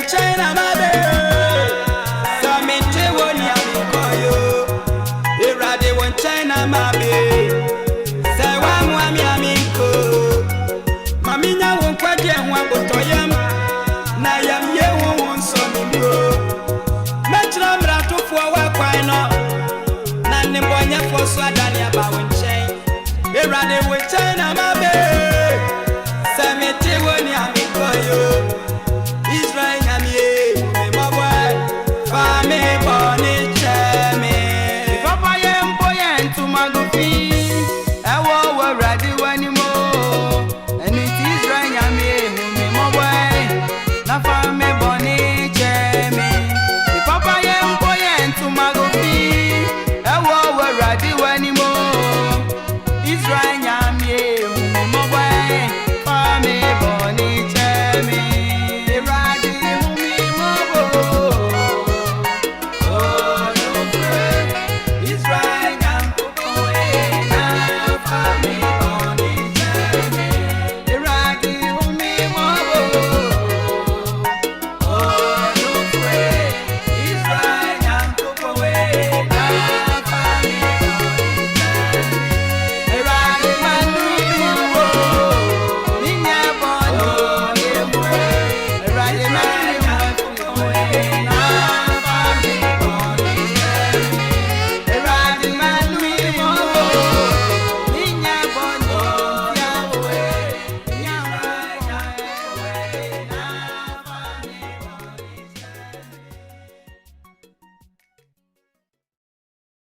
China mabe Samete woni amikoyo Irade won China mabe Sewa mwami amiko Maminya won kwaje nwa botoyam Na yam ye won sonu mo Metra mrato fo wa kwan no Na nimbonya fo so adane aba won chen Irade won China mabe Samete woni amikoyo